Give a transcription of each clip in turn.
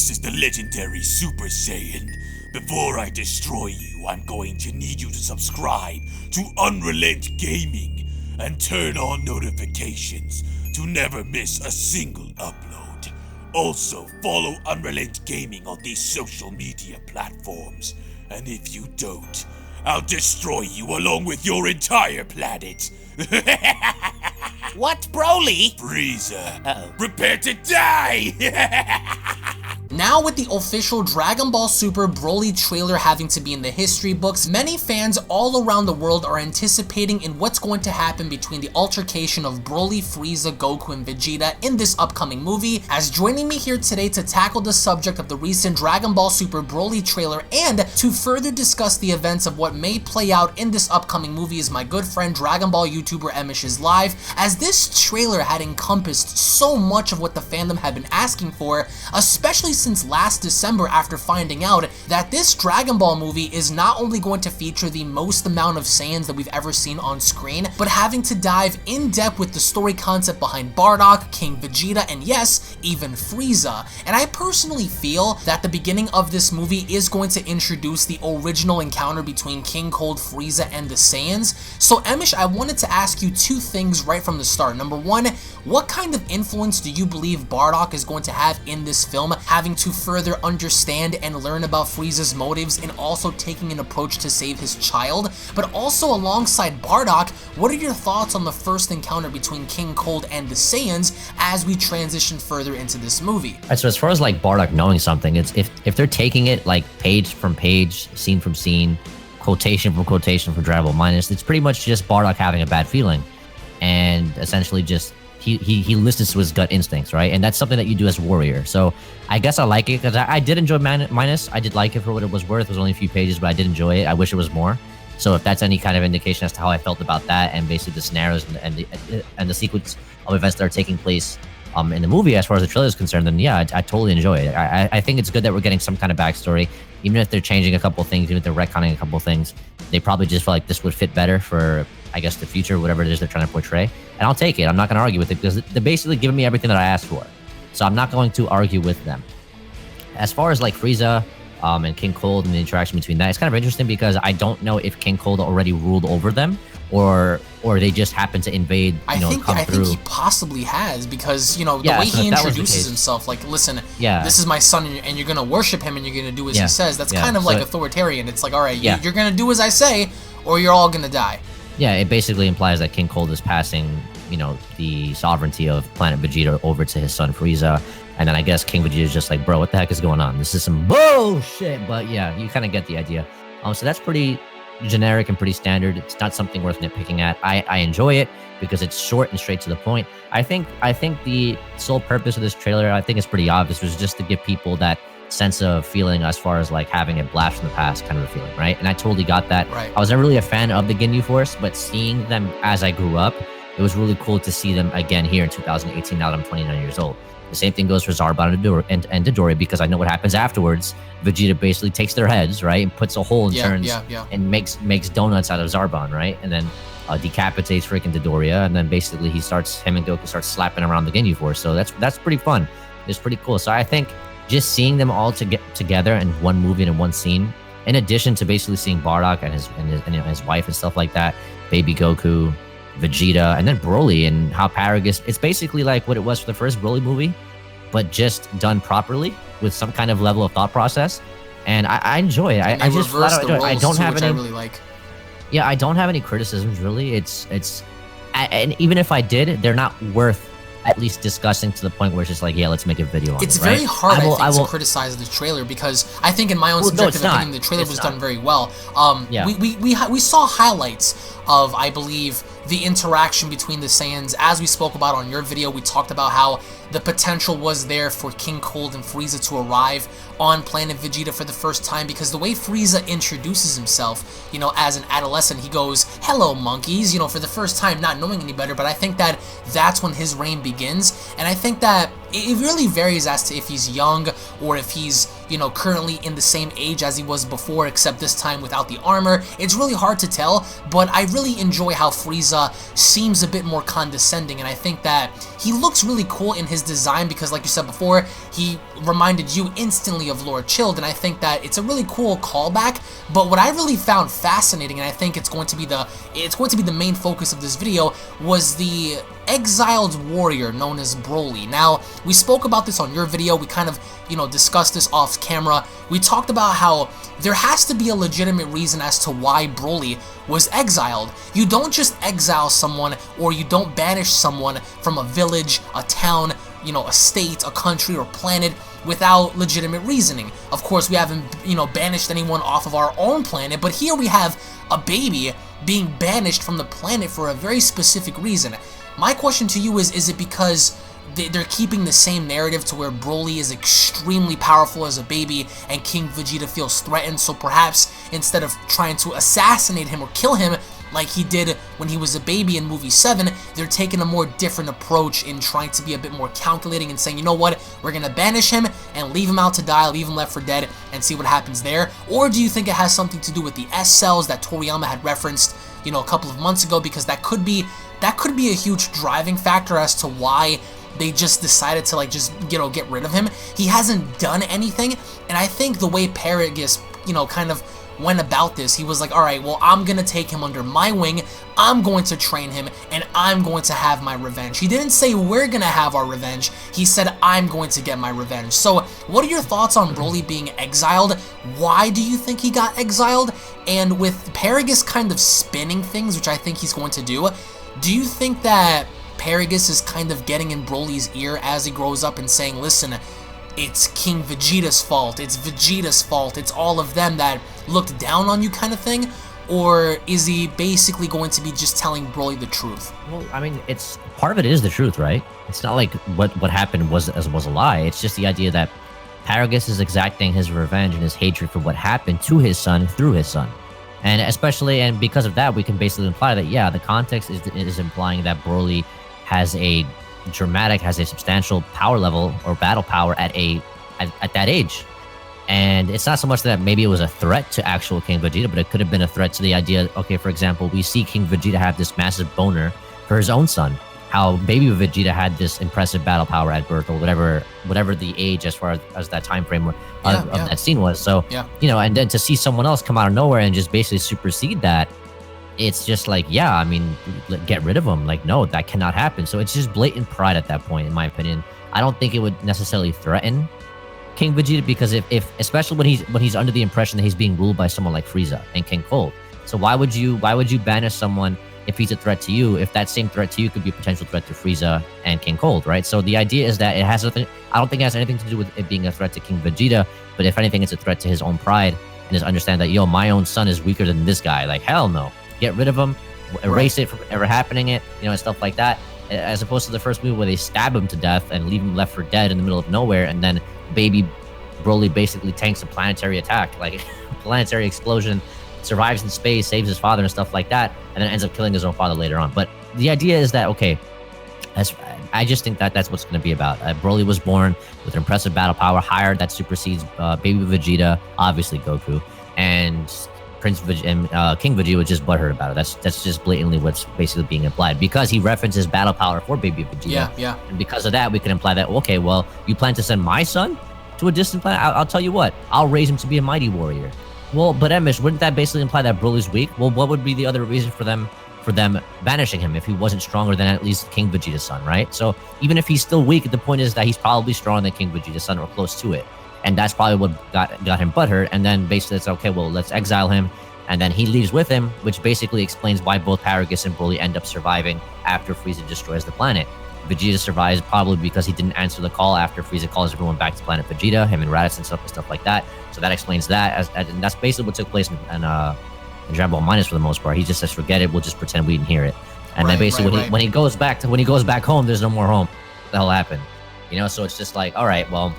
This is the legendary Super Saiyan. Before I destroy you, I'm going to need you to subscribe to UnrealEntGaming and turn on notifications to never miss a single upload. Also, follow UnrealEntGaming on these social media platforms. And if you don't, I'll destroy you along with your entire planet. What, Broly? Frieza, prepare to die! Now with the official Dragon Ball Super Broly trailer having to be in the history books, many fans all around the world are anticipating in what's going to happen between the altercation of Broly, Frieza, Goku, and Vegeta in this upcoming movie. As joining me here today to tackle the subject of the recent Dragon Ball Super Broly trailer and to further discuss the events of what may play out in this upcoming movie is my good friend Dragon Ball YouTuber EmoshIsLive. As this trailer had encompassed so much of what the fandom had been asking for, especially since last December after finding out that this Dragon Ball movie is not only going to feature the most amount of Saiyans that we've ever seen on screen, but having to dive in depth with the story concept behind Bardock, King Vegeta, and yes, even Frieza. And I personally feel that the beginning of this movie is going to introduce the original encounter between King Cold, Frieza, and the Saiyans. So Emosh, I wanted to ask you two things right from the start. Number one, what kind of influence do you believe Bardock is going to have in this film, having to further understand and learn about Frieza's motives and also taking an approach to save his child? But also alongside Bardock, what are your thoughts on the first encounter between King Cold and the Saiyans as we transition further into this movie? So as far as like Bardock knowing something, it's if they're taking it like page from page, scene from scene, quotation from quotation from Dragon Ball Minus, it's pretty much just Bardock having a bad feeling and essentially just he listens to his gut instincts, right? And that's something that you do as a warrior. So I guess I like it because I did enjoy Minus. I did like it for what it was worth. It was only a few pages, but I did enjoy it. I wish it was more. So if that's any kind of indication as to how I felt about that and basically the scenarios and the sequence of events that are taking place in the movie as far as the trailer is concerned, then yeah, I totally enjoy it. I think it's good that we're getting some kind of backstory. Even if they're changing a couple of things, even if they're retconning a couple of things, they probably just felt like this would fit better for, I guess, the future, whatever it is they're trying to portray. And I'll take it. I'm not going to argue with it because they're basically giving me everything that I asked for. So I'm not going to argue with them. As far as like Frieza and King Cold and the interaction between that, it's kind of interesting because I don't know if King Cold already ruled over them or they just happen to invade, I think he possibly has because, you know, the way he introduces himself, like, listen, this is my son and you're going to worship him and you're going to do as he says. That's kind of like authoritarian. It's like, all right, you're going to do as I say or you're all going to die. Yeah, it basically implies that King Cold is passing, you know, the sovereignty of planet Vegeta over to his son Frieza. And then I guess King Vegeta is just like, bro, what the heck is going on? This is some bullshit. But yeah, you kind of get the idea. So that's pretty generic and pretty standard. It's not something worth nitpicking at. I enjoy it because it's short and straight to the point. I think the sole purpose of this trailer, I think it's pretty obvious, was just to give people that sense of feeling as far as like having a blast from the past kind of a feeling, right? And I totally got that. Right. I was never really a fan of the Ginyu Force, but seeing them as I grew up, it was really cool to see them again here in 2018 now that I'm 29 years old. The same thing goes for Zarbon and Dodoria because I know what happens afterwards. Vegeta basically takes their heads, right, and puts a hole and turns and makes donuts out of Zarbon, right? And then decapitates freaking Dodoria, and then basically him and Goku start slapping around the Ginyu Force. So that's pretty fun. It's pretty cool. So I think just seeing them all together in one movie and in one scene, in addition to basically seeing Bardock and his wife and stuff like that, baby Goku, Vegeta, and then Broly and how Paragus, it's basically like what it was for the first Broly movie, but just done properly with some kind of level of thought process. And I enjoy it. I just flat out enjoy it. I don't have any. I really like. Yeah, I don't have any criticisms really. And even if I did, they're not worth at least discussing to the point where it's just like, yeah, let's make a video on it. It's very hard, I think, to criticize the trailer because I think, in my own subjective opinion, the trailer was done very well. We saw highlights of, I believe, the interaction between the Saiyans. As we spoke about on your video, we talked about how the potential was there for King Cold and Frieza to arrive on planet Vegeta for the first time, because the way Frieza introduces himself, you know, as an adolescent, he goes, hello monkeys, you know, for the first time, not knowing any better. But I think that that's when his reign begins, and I think that it really varies as to if he's young or if he's, you know, currently in the same age as he was before, except this time without the armor. It's really hard to tell, but I really enjoy how Frieza seems a bit more condescending, and I think that he looks really cool in his design because, like you said before, he reminded you instantly of Lord Chilled, and I think that it's a really cool callback. But what I really found fascinating, and I think it's going to be the main focus of this video, was the exiled warrior known as Broly. Now, we spoke about this on your video. We kind of, you know, discussed this off camera. We talked about how there has to be a legitimate reason as to why Broly was exiled. You don't just exile someone, or you don't banish someone from a village, a town, you know, a state, a country, or planet without legitimate reasoning. Of course, we haven't, you know, banished anyone off of our own planet, but here we have a baby being banished from the planet for a very specific reason. My question to you is it because they're keeping the same narrative to where Broly is extremely powerful as a baby and King Vegeta feels threatened, so perhaps instead of trying to assassinate him or kill him like he did when he was a baby in movie 7, they're taking a more different approach in trying to be a bit more calculating and saying, you know what, we're gonna banish him and leave him out to die, leave him left for dead, and see what happens there? Or do you think it has something to do with the S cells that Toriyama had referenced, you know, a couple of months ago? Because that could be a huge driving factor as to why they just decided to, like, just, you know, get rid of him. He hasn't done anything, and I think the way Paragus, you know, kind of went about this, he was like, alright, well, I'm gonna take him under my wing, I'm going to train him, and I'm going to have my revenge. He didn't say we're gonna have our revenge, he said I'm going to get my revenge. So, what are your thoughts on Broly being exiled? Why do you think he got exiled? And with Paragus kind of spinning things, which I think he's going to do you think that Paragus is kind of getting in Broly's ear as he grows up and saying, listen, it's King Vegeta's fault, it's Vegeta's fault, it's all of them that looked down on you kind of thing? Or is he basically going to be just telling Broly the truth? Well, I mean, it's part of it is the truth, right? It's not like what happened was a lie. It's just the idea that Paragus is exacting his revenge and his hatred for what happened to his son through his son. And especially, and because of that, we can basically imply that, yeah, the context is implying that Broly has a substantial power level or battle power at that age. And it's not so much that maybe it was a threat to actual King Vegeta, but it could have been a threat to the idea, okay, for example, we see King Vegeta have this massive boner for his own son. How baby Vegeta had this impressive battle power at birth, or whatever the age as far as that time frame of that scene was. So, you know, and then to see someone else come out of nowhere and just basically supersede that, it's just like, yeah, I mean, get rid of him. Like, no, that cannot happen. So it's just blatant pride at that point, in my opinion. I don't think it would necessarily threaten King Vegeta, because if especially when he's under the impression that he's being ruled by someone like Frieza and King Cold. So why would you banish someone if he's a threat to you, if that same threat to you could be a potential threat to Frieza and King Cold, right? So the idea is that it has nothing, I don't think it has anything to do with it being a threat to King Vegeta, but if anything, it's a threat to his own pride and his understand that, yo, my own son is weaker than this guy. Like, hell no. Get rid of him, erase it from ever happening, you know, and stuff like that. As opposed to the first movie where they stab him to death and leave him left for dead in the middle of nowhere, and then baby Broly basically tanks a planetary attack, like planetary explosion, survives in space, saves his father and stuff like that, and then ends up killing his own father later on. But the idea is that, okay, I just think that that's what's going to be about. Broly was born with an impressive battle power, higher that supersedes baby Vegeta, obviously Goku, and King Vegeta was just butthurt about it. That's just blatantly what's basically being implied, because he references battle power for baby Vegeta. Yeah. And because of that, we can imply that, okay, well, you plan to send my son to a distant planet? I'll tell you what, I'll raise him to be a mighty warrior. Well, but Emish, wouldn't that basically imply that Broly's weak? Well, what would be the other reason for them banishing him if he wasn't stronger than at least King Vegeta's son, right? So even if he's still weak, the point is that he's probably stronger than King Vegeta's son or close to it. And that's probably what got him butthurt. And then basically it's, okay, well, let's exile him. And then he leaves with him, which basically explains why both Paragus and Broly end up surviving after Frieza destroys the planet. Vegeta survives probably because he didn't answer the call after Frieza calls everyone back to planet Vegeta, him and Raditz and stuff like that. So that explains that, and that's basically what took place in Dragon Ball Minus for the most part. He just says, "Forget it. We'll just pretend we didn't hear it." And then basically when he goes back home, there's no more home. What the hell happened? You know, so it's just like, all right, well,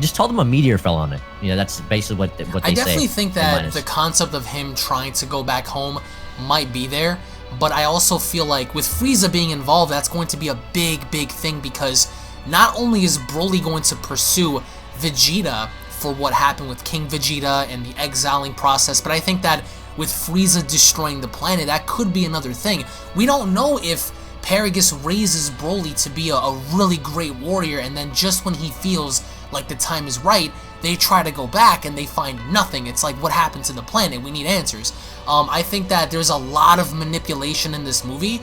just tell them a meteor fell on it. You know, that's basically what they say. I definitely think that the concept of him trying to go back home might be there. But I also feel like with Frieza being involved, that's going to be a big thing, because not only is Broly going to pursue Vegeta for what happened with King Vegeta and the exiling process, but I think that with Frieza destroying the planet, that could be another thing. We don't know if Paragus raises Broly to be a really great warrior, and then just when he feels like the time is right, they try to go back and they find nothing. It's like, what happened to the planet? We need answers. I think that there's a lot of manipulation in this movie,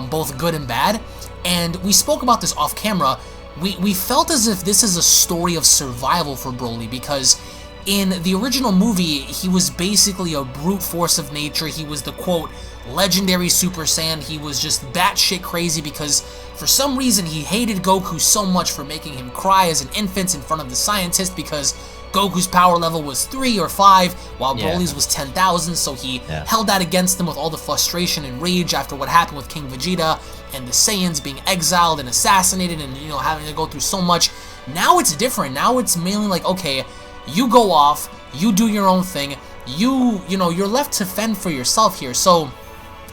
both good and bad, and we spoke about this off camera. We felt as if this is a story of survival for Broly, because in the original movie, he was basically a brute force of nature. He was the, quote, legendary Super Saiyan. He was just batshit crazy because for some reason he hated Goku so much for making him cry as an infant in front of the scientist, because Goku's power level was 3 or 5 while Broly's was 10,000, so he held that against him with all the frustration and rage after what happened with King Vegeta and the Saiyans being exiled and assassinated and, you know, having to go through so much. Now it's different. Now it's mainly like, okay, you go off, you do your own thing, you know, you're left to fend for yourself here. So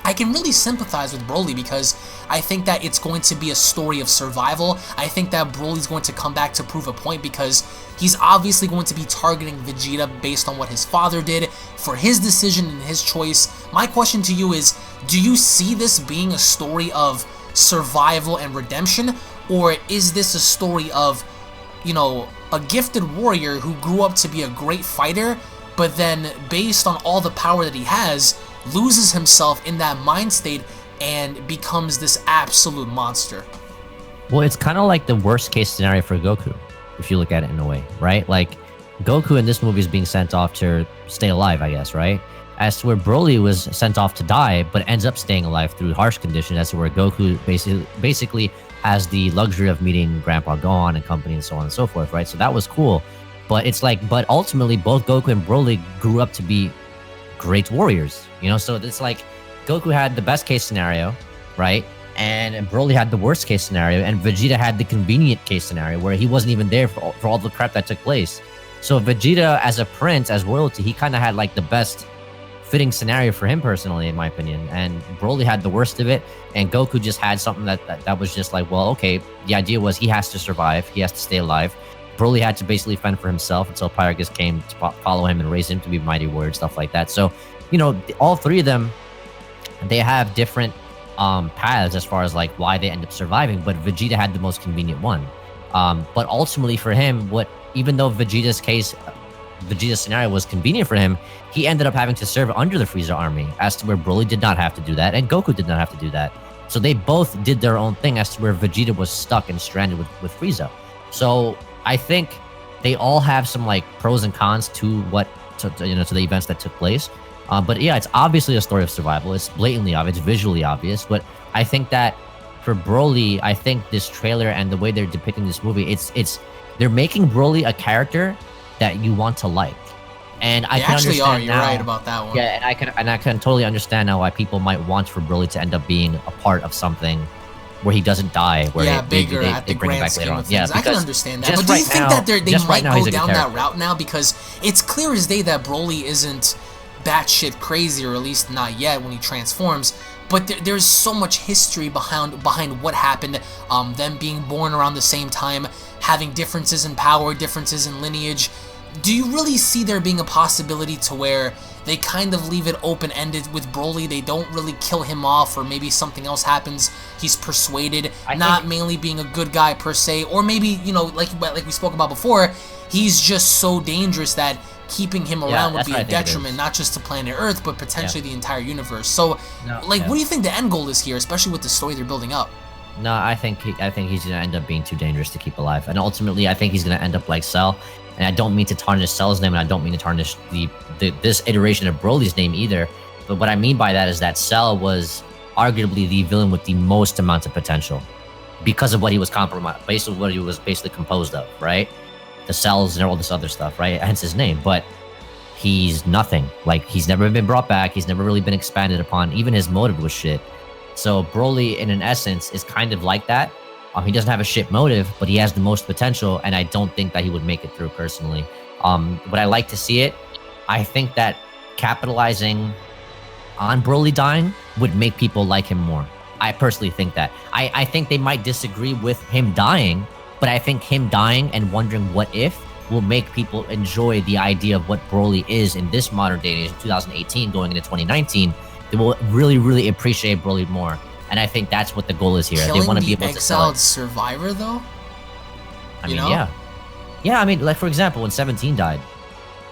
I can really sympathize with Broly because I think that it's going to be a story of survival. I think that Broly's going to come back to prove a point because he's obviously going to be targeting Vegeta based on what his father did for his decision and his choice. My question to you is, do you see this being a story of survival and redemption, or is this a story of, you know, a gifted warrior who grew up to be a great fighter, but then based on all the power that he has, loses himself in that mind state and becomes this absolute monster? Well, it's kind of like the worst case scenario for Goku, if you look at it in a way, right? Like, Goku in this movie is being sent off to stay alive, I guess, right? As to where Broly was sent off to die, but ends up staying alive through harsh conditions, as to where Goku basically has the luxury of meeting Grandpa Gohan and company and so on and so forth, right? So that was cool. But it's like, but ultimately, both Goku and Broly grew up to be great warriors, you know? So it's like, Goku had the best case scenario, right? And Broly had the worst case scenario, and Vegeta had the convenient case scenario where he wasn't even there for all the crap that took place. So Vegeta, as a prince, as royalty, he kind of had like the best fitting scenario for him personally, in my opinion. And Broly had the worst of it, and Goku just had something that was just like, well, okay, the idea was he has to survive, he has to stay alive. Broly had to basically fend for himself until Paragus came to follow him and raise him to be mighty warrior, stuff like that. So, you know, all three of them, they have different paths as far as like why they end up surviving, but Vegeta had the most convenient one. But ultimately for him, even though Vegeta's scenario was convenient for him, he ended up having to serve under the Frieza army, as to where Broly did not have to do that, and Goku did not have to do that. So they both did their own thing, as to where Vegeta was stuck and stranded with Frieza. So I think they all have some like pros and cons to to the events that took place. But yeah, it's obviously a story of survival. It's blatantly obvious, it's visually obvious. But I think that for Broly, I think this trailer and the way they're depicting this movie, they're making Broly a character that you want to like. And I can actually understand you're right about that one. Yeah, and I can totally understand now why people might want for Broly to end up being a part of something where he doesn't die, where they bring him back later on. Yeah, I can understand that. But do you think that they might go down that route now? Because it's clear as day that Broly isn't batshit crazy, or at least not yet when he transforms. But there's so much history behind what happened, them being born around the same time, having differences in power, differences in lineage. Do you really see there being a possibility to where they kind of leave it open-ended with Broly? They don't really kill him off, or maybe something else happens. He's persuaded, not mainly being a good guy per se, or maybe, you know, like we spoke about before, he's just so dangerous that keeping him around would be a detriment, not just to planet Earth, but potentially the entire universe. So, what do you think the end goal is here, especially with the story they're building up? No, I think he's gonna end up being too dangerous to keep alive, and ultimately, I think he's gonna end up like Cell. And I don't mean to tarnish Cell's name, and I don't mean to tarnish this iteration of Broly's name either. But what I mean by that is that Cell was arguably the villain with the most amount of potential because of what he was compromised, based on what he was basically composed of, right? The cells and all this other stuff, right? Hence his name. But he's nothing. Like, he's never been brought back. He's never really been expanded upon. Even his motive was shit. So Broly, in an essence, is kind of like that. He doesn't have a shit motive, but he has the most potential, and I don't think that he would make it through personally. Would I like to see it? I think that capitalizing on Broly dying would make people like him more. I personally think that. I think they might disagree with him dying, but I think him dying and wondering what if will make people enjoy the idea of what Broly is in this modern day and age, 2018 going into 2019. They will really, really appreciate Broly more. And I think that's what the goal is here. Killing they want to be the able to sell exiled it. survivor, though? I mean, yeah. Yeah, I mean, like, for example, when 17 died,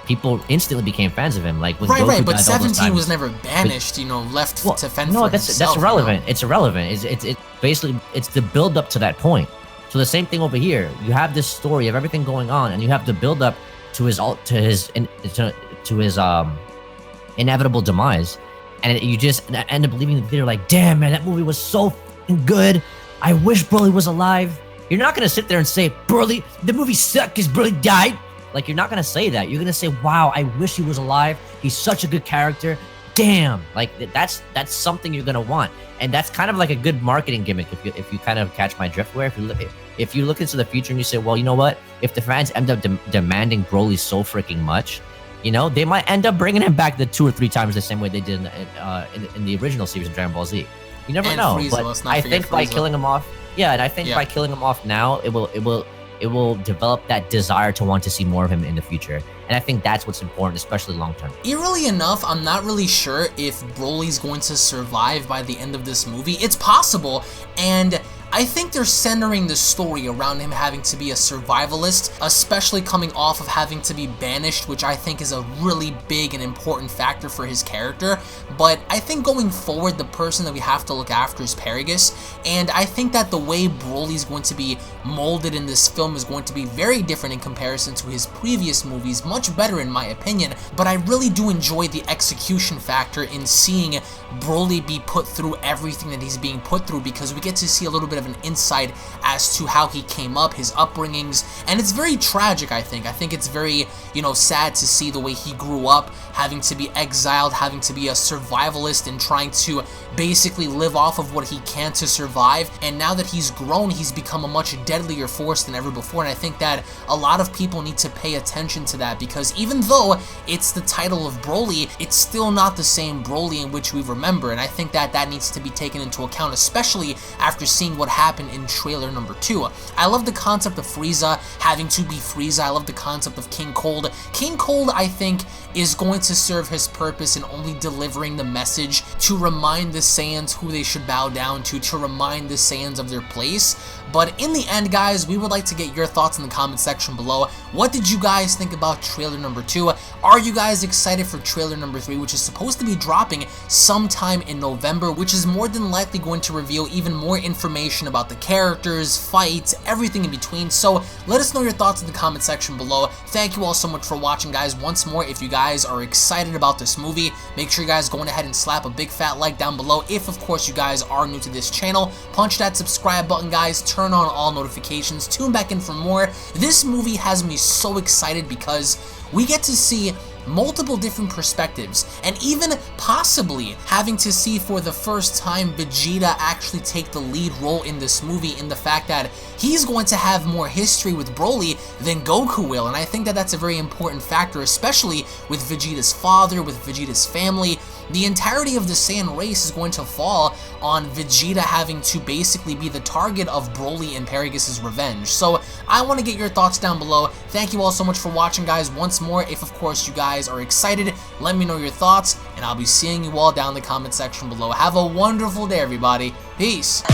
people instantly became fans of him. Like, when Goku Right, but died all those 17 times, was never banished, you know, left to fend no, for that's himself. irrelevant. You know? It's irrelevant. It's basically, it's the build up to that point. So the same thing over here. You have this story of everything going on, and you have the build up to his inevitable demise, and you just end up leaving the theater like, damn, man, that movie was so fucking good. I wish Broly was alive. You're not gonna sit there and say, Broly, the movie sucked because Broly died. Like, you're not gonna say that. You're gonna say, wow, I wish he was alive. He's such a good character. Damn, like that's something you're gonna want, and that's kind of like a good marketing gimmick if you kind of catch my drift. Where if you look into the future and you say, well, you know what? If the fans end up demanding Broly so freaking much, you know, they might end up bringing him back the 2 or 3 times the same way they did in the original series of Dragon Ball Z. You never know. Frieza, but I think by killing him off, by killing him off now, it will develop that desire to want to see more of him in the future. And I think that's what's important, especially long term. Eerily enough, I'm not really sure if Broly's going to survive by the end of this movie. It's possible, and I think they're centering the story around him having to be a survivalist, especially coming off of having to be banished, which I think is a really big and important factor for his character. But I think going forward, the person that we have to look after is Paragus, and I think that the way Broly's going to be molded in this film is going to be very different in comparison to his previous movies, much better in my opinion. But I really do enjoy the execution factor in seeing Broly be put through everything that he's being put through, because we get to see a little bit of an insight as to how he came up, his upbringings, and it's very tragic. I think it's very, you know, sad to see the way he grew up, having to be exiled, having to be a survivalist, and trying to basically live off of what he can to survive. And now that he's grown, he's become a much deadlier force than ever before, and I think that a lot of people need to pay attention to that, because even though it's the title of Broly, it's still not the same Broly in which we remember, and I think that that needs to be taken into account, especially after seeing what happened in trailer number 2. I love the concept of Frieza having to be Frieza. I love the concept of King Cold. King Cold, I think, is going to serve his purpose in only delivering the message to remind the Saiyans who they should bow down to remind the Saiyans of their place. But in the end, guys, we would like to get your thoughts in the comment section below. What did you guys think about trailer number 2? Are you guys excited for trailer number 3, which is supposed to be dropping sometime in November, which is more than likely going to reveal even more information about the characters, fights, everything in between? So let us know your thoughts in the comment section below. Thank you all so much for watching, guys. Once more, if you guys are excited about this movie, make sure you guys go ahead and slap a big fat like down below. If, of course, you guys are new to this channel, punch that subscribe button, guys. Turn on all notifications. Tune back in for more. This movie has me so excited because we get to see multiple different perspectives, and even possibly having to see for the first time Vegeta actually take the lead role in this movie, in the fact that he's going to have more history with Broly than Goku will, and I think that that's a very important factor, especially with Vegeta's father, with Vegeta's family. The entirety of the Saiyan race is going to fall on Vegeta having to basically be the target of Broly and Paragus' revenge. So I want to get your thoughts down below. Thank you all so much for watching, guys. Once more, if of course you guys are excited, let me know your thoughts, and I'll be seeing you all down in the comment section below. Have a wonderful day, everybody. Peace.